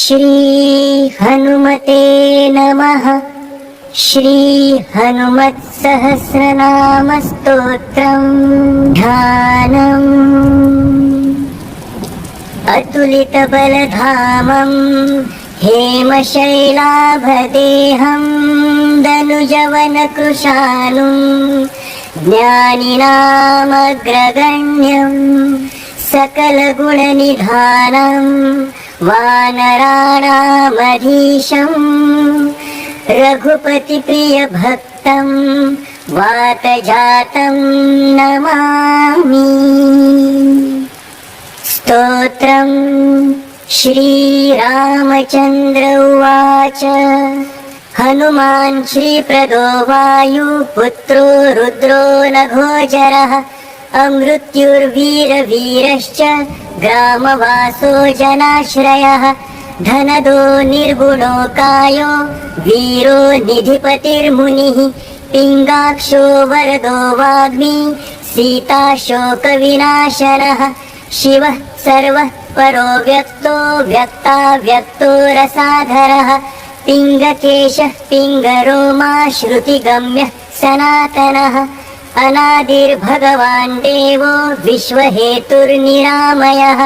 श्री हनुमते नमः। श्री हनुमत्सहस्रनाम स्तोत्रम् ध्यानम्। अतुलितबलधामम् हेमशैलाभदेहं दनुजवनकृशानुं ज्ञानिनामग्रगण्यं सकलगुणनिधानं वानराणामधीशं रघुपतिप्रियभक्तं वातजातं नमामि। स्तोत्रम् श्रीरामचन्द्र उवाच। हनुमान् श्रीप्रदो वायुपुत्रो रुद्रो नभोजरः अमृत्युर्वीरवीरश्च ग्रामवासो जनाश्रयः धनदो निर्गुणो कायो वीरो निधिपतिर्मुनिः पिङ्गाक्षो वरदो वाग्मी सीताशोकविनाशनः शिवः सर्वः परो व्यक्तो व्यक्ताव्यक्तो रसाधरः पिङ्गकेशः पिङ्गरोमा श्रुतिगम्यः सनातनः अनादिर्भगवान् देवो विश्वहेतुर्निरामयः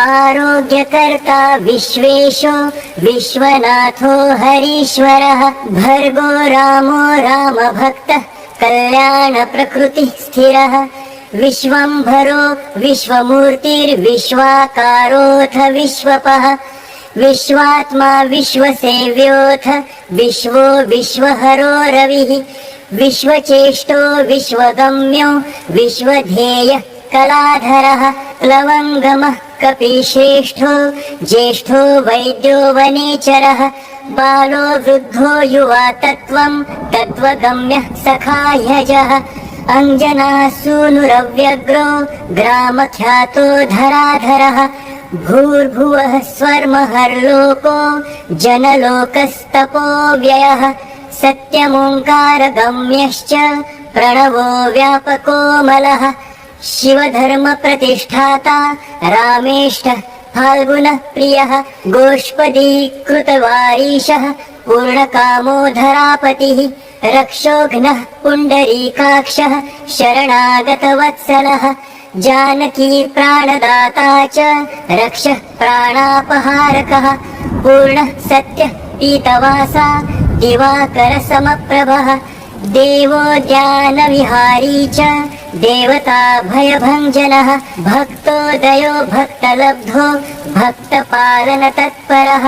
आरोग्यकर्ता विश्वेशो विश्वनाथो हरीश्वरः भर्गो रामो रामभक्तः कल्याणप्रकृतिः स्थिरः विश्वम्भरो विश्वमूर्तिर्विश्वाकारोऽथ विश्वपः विश्वात्मा विश्वसेव्योऽथ विश्वो विश्वहरो रविः विश्वचेष्टो विश्वगम्यो विश्वध्येयः कलाधरः लवङ्गमः कपिश्रेष्ठो ज्येष्ठो वैद्यो वनेचरः बालो वृद्धो युवा तत्त्वगम्यः सखाह्यजः अञ्जनासूनुरव्यग्रो ग्रामख्यातो धराधरः भूर्भुवः स्वर्महर्लोको जनलोकस्तपोव्ययः सत्यमोङ्कारगम्यश्च प्रणवो व्यापकोमलः शिवधर्मप्रतिष्ठाता रामेष्टः फाल्गुनः प्रियः गोष्पदीकृतवारीशः पूर्णकामो धरापतिः रक्षोघ्नः पुण्डरीकाक्षः शरणागतवत्सलः जानकी प्राणदाता च रक्षः प्राणापहारकः पूर्णः सत्यः पीतवासा दिवाकरसमप्रभः देवो ज्ञानविहारी च देवता भयभञ्जनः भक्तोदयो भक्तलब्धो भक्तपालनतत्परः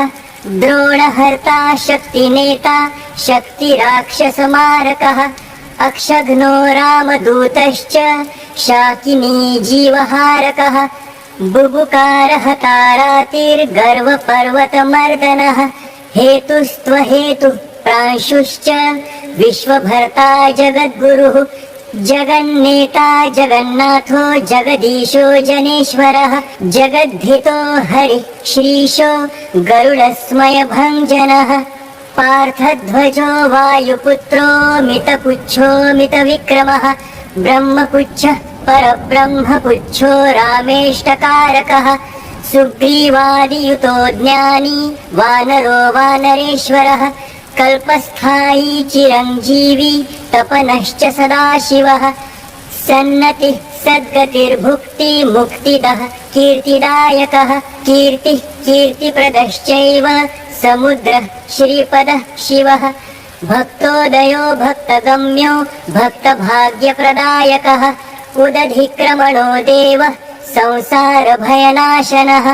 द्रोणहर्ता शक्तिनेता शक्तिराक्षसमारकः अक्षघ्नो रामदूतश्च शाकिनी जीवहारकः बुबुकारः तारातिर्गर्वपर्वतमर्दनः हेतुस्त्वहेतुः प्रांशुश्च विश्वभर्ता जगद्गुरुः जगन्नेता जगन्नाथो जगदीशो जनेश्वरः जगद्धितो हरिः श्रीशो गरुडस्मयभञ्जनः पार्थध्वजो वायुपुत्रो मितपुच्छो मितविक्रमः ब्रह्मपुच्छः परब्रह्मपुच्छो रामेष्टकारकः सुग्रीवादियुतो ज्ञानी वानरो वानरेश्वरः कल्पस्थायी चिरञ्जीवी तपनश्च सदाशिवः सन्नतिः सद्गतिर्भुक्ति मुक्तिदः कीर्तिदायकः कीर्तिः कीर्तिप्रदश्चैव समुद्रः श्रीपदः शिवः भक्तोदयो भक्तगम्यो भक्तभाग्यप्रदायकः उदधिक्रमणो देवः संसारभयनाशनः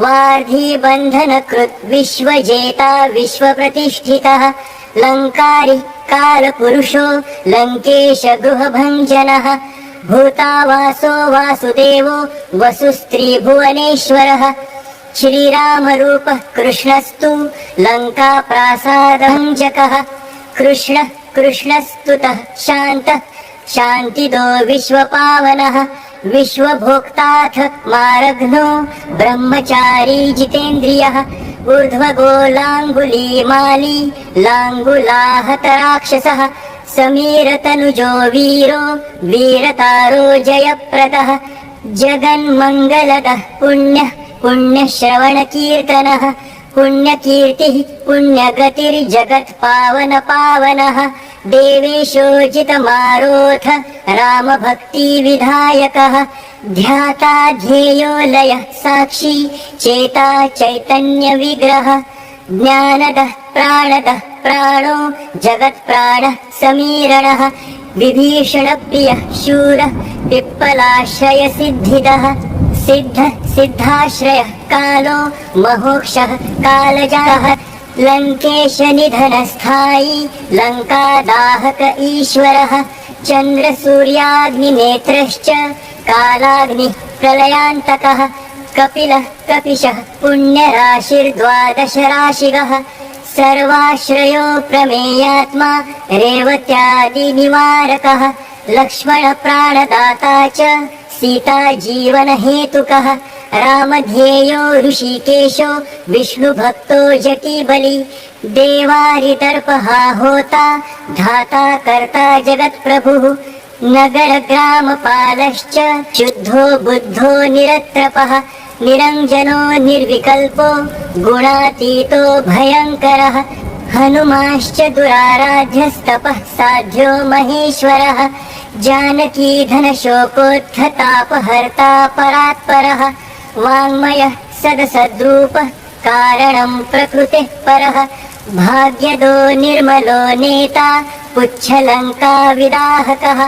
वार्धिबन्धनकृत् विश्वजेता विश्वप्रतिष्ठितः लङ्कारी कालपुरुषो लङ्केश गृहभञ्जनः भूतावासो वासुदेवो वसुस्त्रीभुवनेश्वरः श्रीरामरूपः कृष्णस्तु लङ्काप्रासादभञ्जकः कृष्णः कृष्णस्तुतः शान्तः शान्तिदो विश्वपावनः विश्वभोक्ताथ मारघ्नो ब्रह्मचारी जितेन्द्रियः ऊर्ध्वगो लाङ्गुलीमाली लाङ्गुलाहतराक्षसः समीरतनुजो वीरो वीरतारो जयप्रदः जगन्मङ्गलदः पुण्यः पुण्यश्रवणकीर्तनः पुण्यकीर्तिः पुण्यगतिर्जगत्पावनपावनः देवेशोजितमारोथ रामभक्तिविधायकः ध्याता ध्येयो लयः साक्षी चेता चैतन्यविग्रह ज्ञानदः प्राणदः प्राणो जगत्प्राणः समीरणः विभीषणप्रियः शूरः पिप्पलाश्रयसिद्धिदः सिद्धः सिद्धाश्रयः कालो महोक्षः कालजाः लङ्केशनिधनस्थायी लङ्कादाहक ईश्वरः चन्द्रसूर्याग्निनेत्रश्च कालाग्निः प्रलयान्तकः कपिलः कपिशः पुण्यराशिर्द्वादश राशिगः सर्वाश्रयो प्रमेयात्मा रेवत्यादिनिवारकः लक्ष्मणप्राणदाता च सीता जीवनहेतुकः रामध्येयो ऋषिकेशो विष्णुभक्तो जटीबली देवारिदर्पः होता धाता कर्ता जगत्प्रभुः नगरग्रामपालश्च शुद्धो बुद्धो निरत्रपः निरञ्जनो निर्विकल्पो गुणातीतो भयङ्करः हनुमाश्च दुराराध्यस्तपः साध्यो महेश्वरः जानकीधनशोकोत्थतापहर्ता परात्परः वाङ्मयः सदसद्रूपः कारणं प्रकृतेः परः भाग्यदो निर्मलो नेता पुच्छलङ्काविदाहकः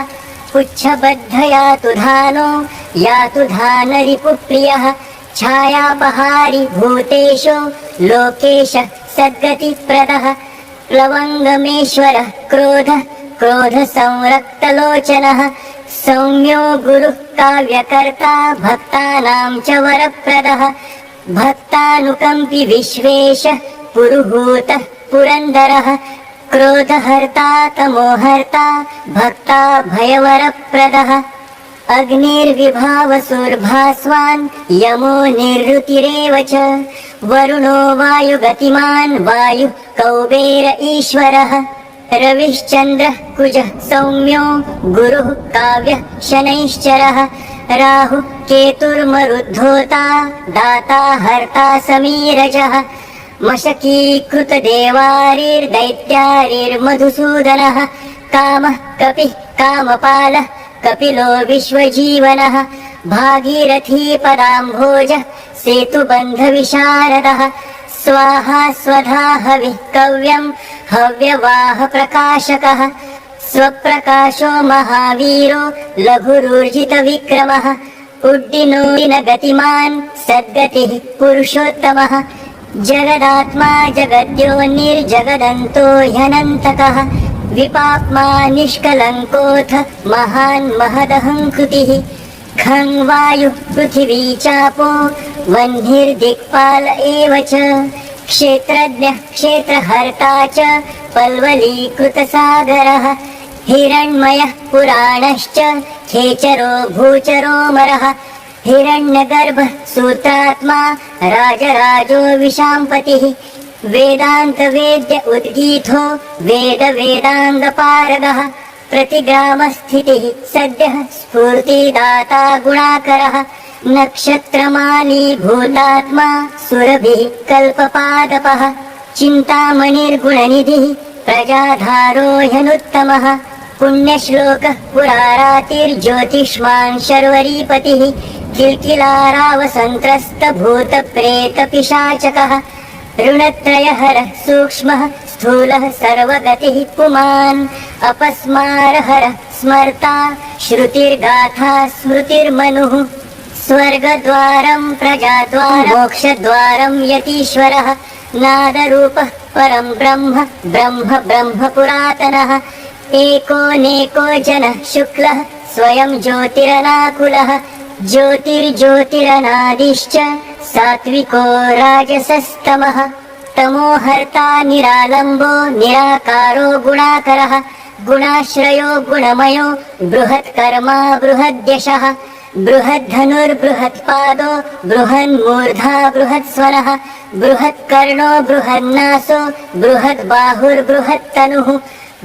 पुच्छबद्धयातु धानो यातु धानरिपुप्रियः छायापहारि भूतेषु लोकेशः सद्गतिप्रदः प्लवङ्गमेश्वरः क्रोधः क्रोधसंरक्तलोचनः सौम्यो गुरुः काव्यकर्ता भक्तानां च वरप्रदः भक्तानुकम्पि विश्वेशः पुरुहूतः पुरन्दरः क्रोधहर्ता तमोहर्ता भक्ता भयवरप्रदः अग्निर्विभावसुर्भास्वान् यमो निरृतिरेव च वरुणो वायुगतिमान् वायुः कौबेर ईश्वरः रविश्चन्द्रः कुजः सौम्यो गुरुः काव्यः शनैश्चरः राहुः केतुर्मरुद्धोता दाता हर्ता समीरजः मशकीकृतदेवारिर्दैत्यारिर्मधुसूदनः कामः कपिः कामपालः कपिलो विश्वजीवनः भागीरथी पदाम्भोजः सेतुबन्धविशारदः स्वाहा स्वधा हविः कव्यम् हव्यवाह प्रकाशकः स्वप्रकाशो महावीरो लघुरूर्जितविक्रमः उड्डिनो गतिमान् सद्गतिः पुरुषोत्तमः जगदात्मा जगद्योनिर्जगदन्तो ह्यनन्तकः विपाप्मा निष्कलङ्कोऽथ महान् महदहङ्कृतिः खं वायुः पृथिवी चापो वह्निर्दिक्पाल एव च क्षेत्रज्ञः क्षेत्रहर्ता च पल्वलीकृतसागरः हिरण्मयः पुराणश्च खेचरो भूचरोमरः हिरण्यगर्भः सूत्रात्मा राजराजो विशाम्पतिः वेदान्तवेद्य उद्गीतो वेदवेदाङ्गपारगः प्रतिग्रामस्थितिः सद्यः स्फूर्तिदाता गुणाकरः नक्षत्रमाली भूतात्मा सुरभिः कल्पपादपः चिन्तामणिर्गुणनिधिः प्रजाधारो ह्यनुत्तमः पुण्यश्लोकः पुरारातिर्ज्योतिष्मान् शर्वरीपतिः किल्किलारावसन्त्रस्तभूतप्रेतपिशाचकः ऋणत्रयहरः सूक्ष्मः स्थूलः सर्वगतिः पुमान् अपस्मारहरः स्मर्ता श्रुतिर्गाथा स्मृतिर्मनुः स्वर्गद्वारं प्रजाद्वारं मोक्षद्वारं यतीश्वरः नादरूपः परं ब्रह्म ब्रह्म ब्रह्म पुरातनः एको नेको जनः शुक्लः स्वयं ज्योतिरनाकुलः ज्योतिर्ज्योतिरनादिश्च सात्विको राजसस्तमः तमोहर्ता निरालम्बो निराकारो गुणाकरः गुणाश्रयो गुणमयो बृहत्कर्मा बृहद्यशः बृहद्धनुर्बृहत्पादो बृहन्मूर्धा बृहत्स्वरः बृहत्कर्णो बृहन्नासो बृहद्बाहुर्बृहत्तनुः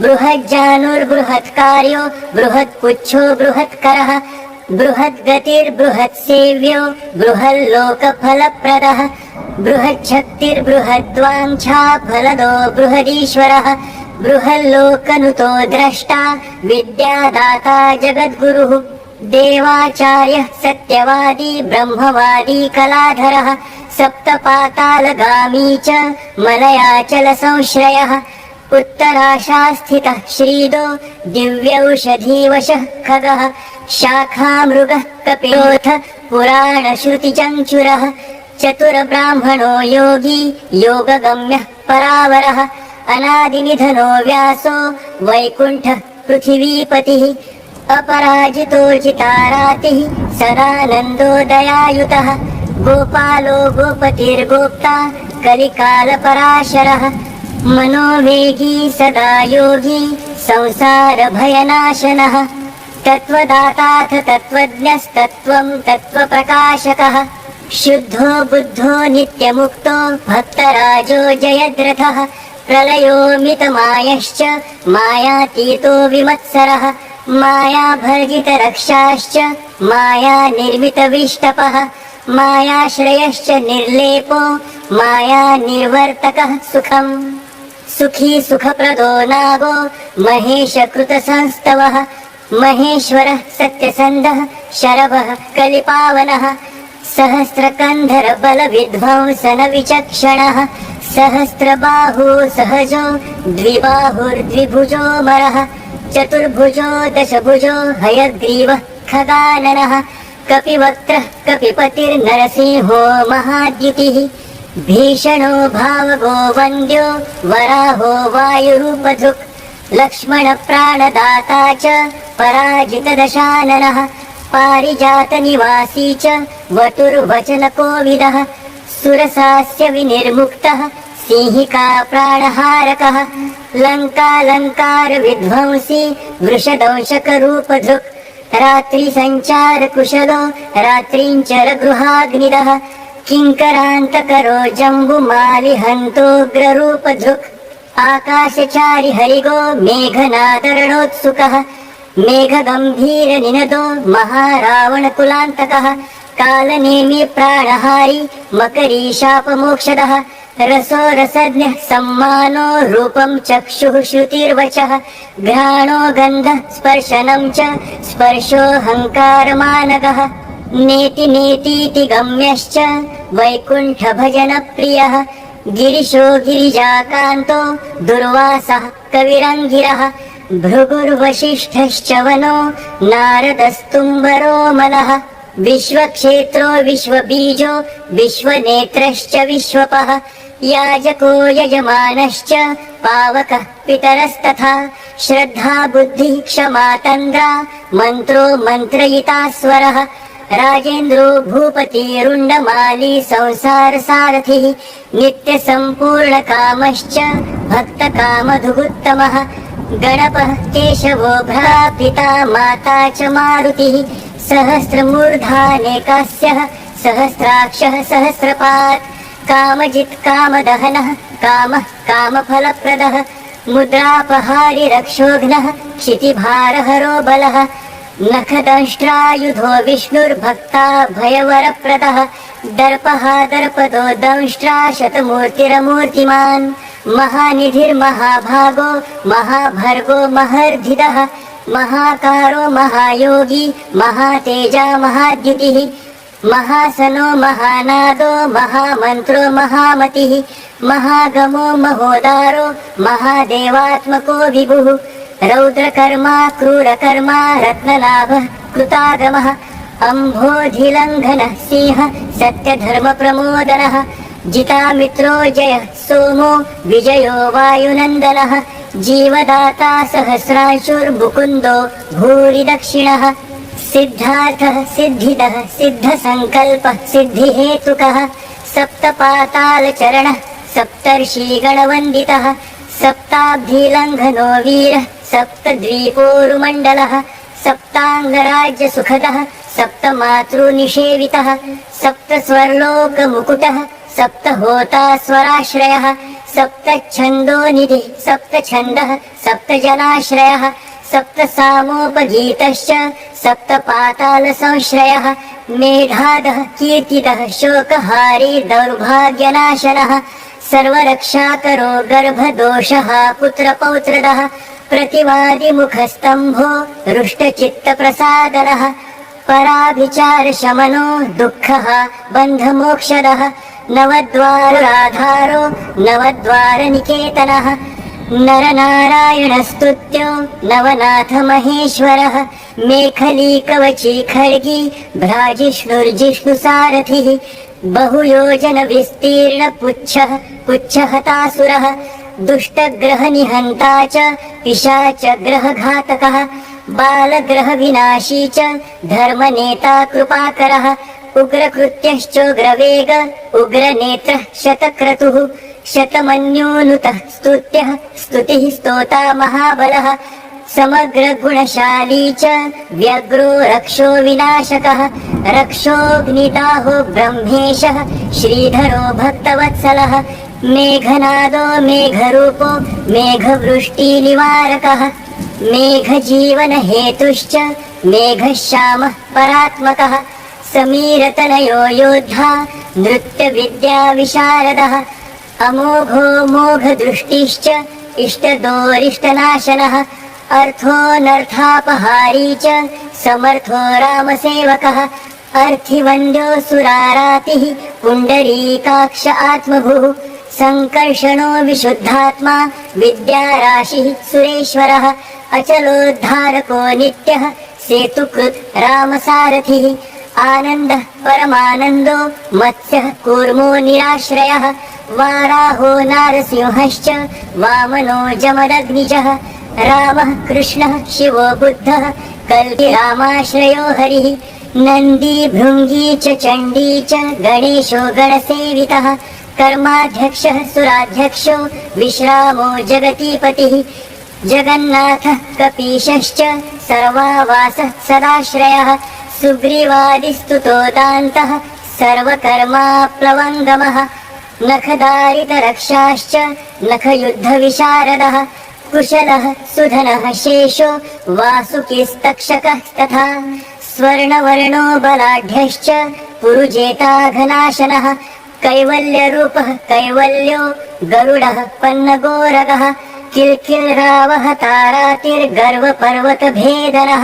बृहज्जानुर्बृहत्कार्यो बृहत्पुच्छो बृहत्करः बृहद्गतिर्बृहत्सेव्यो बृहल्लोकफलप्रदः बृहच्छक्तिर्बृहद्वाञ्छा फलदो बृहदीश्वरः बृहल्लोकनुतो द्रष्टा विद्यादाता जगद्गुरुः देवाचार्यः सत्यवादी ब्रह्मवादी कलाधरः सप्तपातालगामी च मलयाचल संश्रयः उत्तराशास्थितः श्रीदो दिव्यौषधीवशः खगः शाखामृगः कपिलोऽथ पुराणश्रुतिचञ्चुरः चतुरब्राह्मणो योगी योगगम्यः परावरः अनादिनिधनो व्यासो वैकुण्ठः पृथिवीपतिः अपराजितो जितारातिः सदानन्दो दयायुतः गोपालो गोपतिर्गोप्ता कलिकालपराशरः मनोवेगी सदा योगी संसारभयनाशनः तत्त्वदाताथ तत्त्वज्ञस्तत्त्वं तत्त्वप्रकाशकः शुद्धो बुद्धो नित्यमुक्तो भक्तराजो जयद्रथः प्रलयोमितमायश्च मायातीतो विमत्सरः मायाभर्जितरक्षाश्च मायानिर्मितविष्टपः मायाश्रयश्च निर्लेपो मायानिर्वर्तकः सुखम् सुखी सुखप्रदो नागो महेशकृतसंस्तवः महेश्वरः सत्यसन्धः शरभः कलिपावनः सहस्रकन्धरबलविध्वंसनविचक्षणः सहस्रबाहु सहजो द्विबाहुर्द्विभुजो मरः चतुर्भुजो दशभुजो हयग्रीवः खगाननः कपिवक्त्रः कपिपतिर्नरसिंहो महाद्युतिः भीषणो भावगो वन्द्यो वराहो वायुरूपधृक् लक्ष्मणप्राणदाता च पराजितदशाननः पारिजातनिवासी च वटुर्वचनकोविदः सुरसास्य विनिर्मुक्तः सिंहिका प्राणहारकः लङ्कालङ्कारविध्वंसी वृषदंशकरूपधृक् रात्रिसञ्चारकुशलो रात्रिञ्चरगृहाग्निदः किङ्करान्तकरो जम्बुमालिहन्तोग्ररूपधृक् आकाशचारि हरिगो मेघनादरणोत्सुकः मेघगम्भीरनिनदो महारावणकुलान्तकः कालनेमि प्राणहारी मकरीशापमोक्षदः रसो रसज्ञः सम्मानो रूपं चक्षुः श्रुतिर्वचः घ्राणो गन्धः स्पर्शनं च स्पर्शोऽहङ्कारमानगः नेति नेतीति गम्यश्च वैकुण्ठभजनप्रियः गिरिशो गिरिजाकान्तो दुर्वासः कविरङ्गिरः भृगुर्वसिष्ठश्च वनो नारदस्तुम्बरो मनः विश्वक्षेत्रो विश्वबीजो विश्वनेत्रश्च विश्वपः याजको यजमानश्च पावकः पितरस्तथा श्रद्धा बुद्धिः क्षमा तन्द्रा मन्त्रो मन्त्रयिता स्वरः राजेन्द्रो भूपतिरुण्डमाली संसारसारथिः नित्यसम्पूर्णकामश्च भक्तकामधुगुत्तमः गणपः केशवो भ्रापिता माता च मारुतिः सहस्रमूर्धानेकास्यः सहस्राक्षः सहस्रपात् कामजित् कामदहनः कामः कामफलप्रदः मुद्रापहारि रक्षोघ्नः क्षितिभारहरो बलः नखदंष्ट्रायुधो विष्णुर्भक्ता भयवरप्रदः दर्पः दर्पदो दंष्ट्रा शतमूर्तिरमूर्तिमान् महानिधिर्महाभागो महाभर्गो महर्धिदः महाकारो महायोगी महातेजा महाद्युतिः महासनो महानादो महामन्त्रो महामतिः महागमो महोदारो महादेवात्मको विभुः रौद्रकर्मा क्रूरकर्मा रत्नलाभः कृतागमः अम्भोधिलङ्घनः सिंहः सत्यधर्मप्रमोदनः जितामित्रो जयः सोमो विजयो वायुनन्दनः जीवदाता सहस्रांशुर्मुकुन्दो भूरि दक्षिणः सिद्धार्थः सिद्धिदः सिद्धसङ्कल्पः सिद्धिहेतुकः सप्तपातालचरणः सप्तर्षिगणवन्दितः सप्ताब्धिलङ्घनो वीरः सप्तद्वीपोरुमण्डलः सप्ताङ्गराज्यसुखदः सप्तमातृनिषेवितः सप्तस्वर्लोकमुकुटः सप्तहोता स्वराश्रयः सप्तच्छन्दोनिधिः सप्तछन्दः सप्तजनाश्रयः सप्त सामोपगीतश्च सप्त पाताल संश्रयः मेधादः कीर्तितः शोकहारी दौर्भाग्यनाशनः सर्वरक्षाकरो गर्भदोषः पुत्रपौत्रदः प्रतिवादिमुखस्तम्भो रुष्टचित्तप्रसादनः पराभिचारशमनो दुःखः बन्धमोक्षदः नवद्वाराधारो नवद्वारनिकेतनः नरनारायणस्तुत्यो नवनाथमहेश्वरः मेखलीकवची खड्गी भ्राजिष्णुर्जिष्णुसारथिः बहुयोजनविस्तीर्णपुच्छः पुच्छहतासुरः दुष्टग्रहनिहन्ता च पिशाचग्रहघातकः बालग्रहविनाशी च धर्मनेता कृपाकरः उग्रकृत्यश्चोग्रवेग उग्रनेत्रः शतक्रतुः शतमन्योनुतः स्तुत्यः स्तुतिः स्तोता महाबलः समग्रगुणशाली च व्यग्रो रक्षो विनाशकः रक्षोऽग्निदाहो ब्रह्मेशः श्रीधरो भक्तवत्सलः मेघनादो मेघरूपो मेघवृष्टिनिवारकः मेघजीवनहेतुश्च मेघश्यामः परात्मकः समीरतनयो योद्धा नृत्यविद्याविशारदः अमोघो मोघदृष्टिश्च इष्टदोरिष्टनाशनः अर्थोऽनर्थापहारी च समर्थो रामसेवकः अर्थिवन्द्यो सुरारातिः पुण्डरीकाक्ष आत्मभुः संकर्षणो विशुद्धात्मा विद्याराशिः सुरेश्वरः अचलोद्धारको नित्यः सेतुकृत् रामसारथिः आनन्दः परमानन्दो मत्स्यः कूर्मो निराश्रयः वाराहो नारसिंहश्च वामनो जमदग्निजः रामः कृष्णः शिवो बुद्धः कल्कि रामाश्रयो हरिः नन्दी भृङ्गी च चण्डी च गणेशो गणसेवितः कर्माध्यक्षः सुराध्यक्षो विश्रामो जगतीपतिः जगन्नाथः कपीशश्च सर्वावासः सदाश्रयः सुग्रीवादिस्तुतो दान्तः सर्वकर्माप्लवङ्गमः नखदारितरक्षाश्च नखयुद्धविशारदः कुशलः सुधनः शेषो वासुकिस्तक्षकः तथा स्वर्णवर्णो बलाढ्यश्च पुरुजेताघनाशनः कैवल्यरूपः कैवल्यो गरुडः पन्नगोरगः किल्किल्रावः तारातिर्गर्वपर्वतभेदनः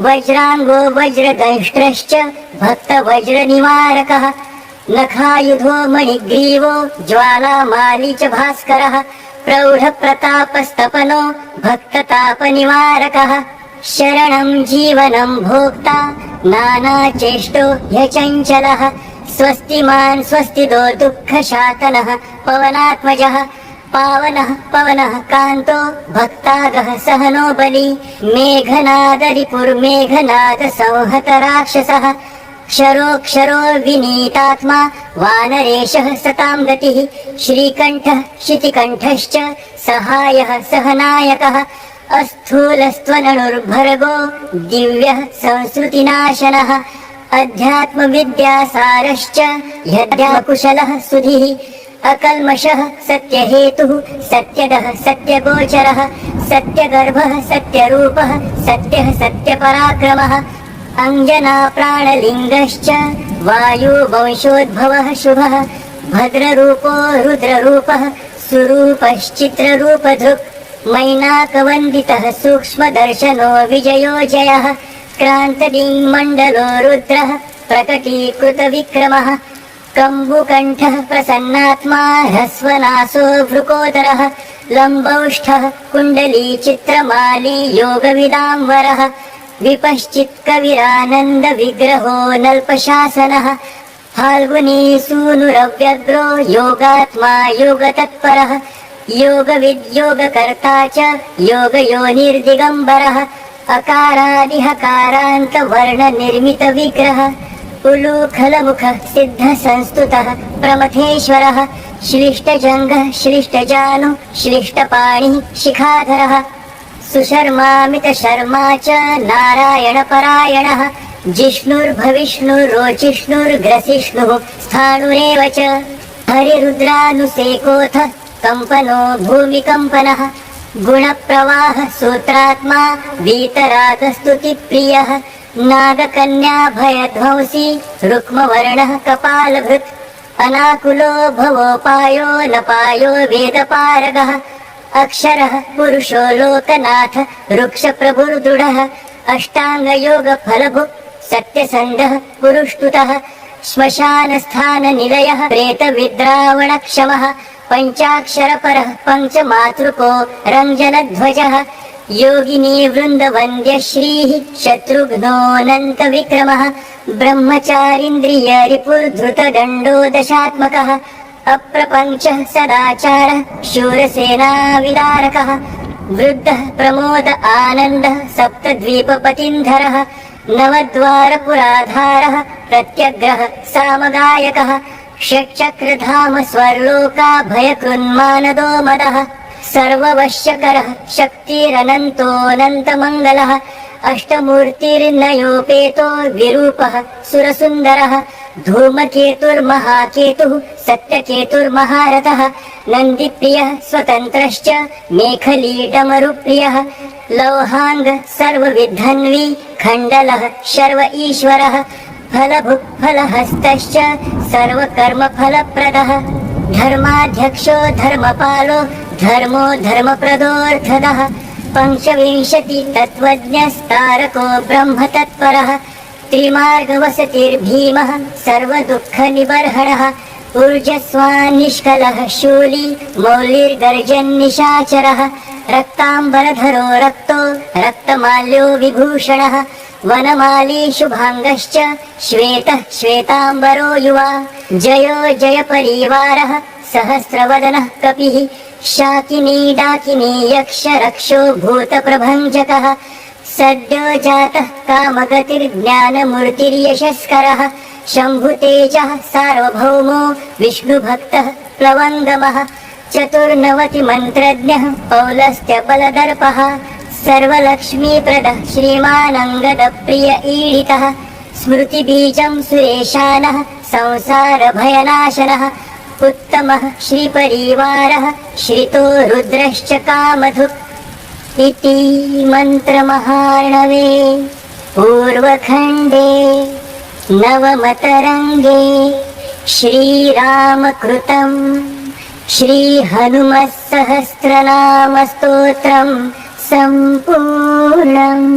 वज्राङ्गो वज्रदंष्ट्रश्च भक्तवज्रनिवारकः नखायुधो मणिग्रीवो ज्वालामाली च भास्करः प्रौढप्रतापस्तपनो भक्ततापनिवारकः शरणं जीवनं भोक्ता नानाचेष्टो ह्यचञ्चलः स्वस्तिमान् स्वस्तिदो दुःखशातनः पवनात्मजः पावनः पवनः कान्तो भक्तागः सहनो बली मेघनादरिपुर्मेघनाद संहत राक्षसः क्षरोक्षरो विनीतात्मा वानरेशः सतां गतिः श्रीकण्ठः शितिकण्ठश्च सहायः सहनायकः अस्थूलस्त्वननुर्भर्गो दिव्यः संस्कृतिनाशनः अध्यात्मविद्यासारश्च ह्यध्यात्मकुशलः सुधिः अकल्मषः सत्यहेतुः सत्यदः सत्यगोचरः सत्यगर्भः सत्यरूपः सत्यः सत्यपराक्रमः अञ्जनाप्राणलिङ्गश्च वायुवंशोद्भवः शुभः भद्ररूपो रुद्ररूपः सुरूपश्चित्ररूपधृक् मैनाकवन्दितः सूक्ष्मदर्शनो विजयो जयः क्रान्तदिङ्मण्डलो रुद्रः प्रकटीकृतविक्रमः कम्बुकण्ठः प्रसन्नात्मा ह्रस्वनासो भ्रुकोदरः लम्बौष्ठः कुण्डलीचित्रमाली योगविदाम्बरः विपश्चित्कविरानन्दविग्रहो नल्पशासनः फाल्गुनीसूनुरव्यग्रो योगात्मा योगतत्परः योगविद्योगकर्ता च योगयोनिर्दिगम्बरः अकारादिहकारान्तवर्णनिर्मितविग्रहः उलूखलमुखः सिद्धसंस्तुतः प्रमथेश्वरः श्लिष्टजङ्घः श्लिष्टजानुः श्लिष्टपाणिः शिखाधरः सुशर्मामितशर्मा च नारायणपरायणः जिष्णुर्भविष्णुरोचिष्णुर्ग्रसिष्णुः स्थाणुरेव च हरिरुद्रानुसेकोऽथ कम्पनो भूमिकम्पनः गुणप्रवाह सूत्रात्मा वीतरागस्तुतिप्रियः नागकन्या भयध्वंसी रुक्मवर्णः कपालभृत् अनाकुलो भवोपायो नपायो वेदपारगः अक्षरः पुरुषो लोकनाथ वृक्षप्रभुर्दृढः अष्टाङ्गयोगफलभुक् सत्यसन्धः पुरुष्टुतः श्मशानस्थाननिलयः प्रेतविद्रावणक्षमः पञ्चाक्षरपरः पञ्चमातृको रञ्जनध्वजः योगिनी वृन्दवन्द्यश्रीः शत्रुघ्नोऽनन्तविक्रमः ब्रह्मचारीन्द्रियरिपुर्धृतदण्डो दशात्मकः अप्रपञ्चः सदाचारः शूरसेनाविदारकः वृद्धः प्रमोद आनन्दः सप्तद्वीपपतिन्धरः नवद्वारपुराधारः प्रत्यग्रः सामगायकः षट्चक्रधाम स्वर्लोकाभयकृन्मानदो मदः सर्ववश्यकरः शक्तिरनन्तोऽनन्तमङ्गलः अष्टमूर्तिर्नयोपेतो विरूपः सुरसुन्दरः धूमकेतुर्महाकेतुः सत्यकेतुर्महारथः नन्दिप्रियः स्वतन्त्रश्च मेखलीडमरुप्रियः लौहाङ्ग सर्वविद्धन्वी खण्डलः शर्व ईश्वरः फलभुक् फलहस्तश्च सर्वकर्मफलप्रदः धर्माध्यक्षो धर्मपालो धर्मो धर्मप्रदोऽर्थदः पञ्चविंशति तत्त्वज्ञस्तारको ब्रह्मतत्परः त्रिमार्गवसतिर्भीमः सर्वदुःखनिबर्हणः ऊर्जस्वान् निष्कलः शूली मौलिर्गर्जन्निशाचरः रक्ताम्बरधरो रक्तो रक्तमाल्यो विभूषणः वनमाली शुभाङ्गश्च श्वेतः श्वेताम्बरो युवा जयो जयपरिवारः सहस्रवदनः कपिः शाकिनी डाकिनी यक्ष रक्षो भूतप्रभञ्जकः सद्यो जातः कामगतिर्ज्ञानमूर्तिर्यशस्करः शम्भुतेजः सार्वभौमो विष्णुभक्तः प्लवङ्गमः चतुर्नवतिमन्त्रज्ञः पौलस्त्यबलदर्पः सर्वलक्ष्मीप्रदः श्रीमानङ्गदप्रिय ईडितः स्मृतिबीजं सुरेशानः संसारभयनाशनः उत्तमः श्रीपरिवारः श्रितो रुद्रश्च कामधुक् इति मन्त्रमहार्णवे पूर्वखण्डे नवमतरङ्गे श्रीरामकृतं श्रीहनुमत्सहस्रनामस्तोत्रं सम्पूर्णम्।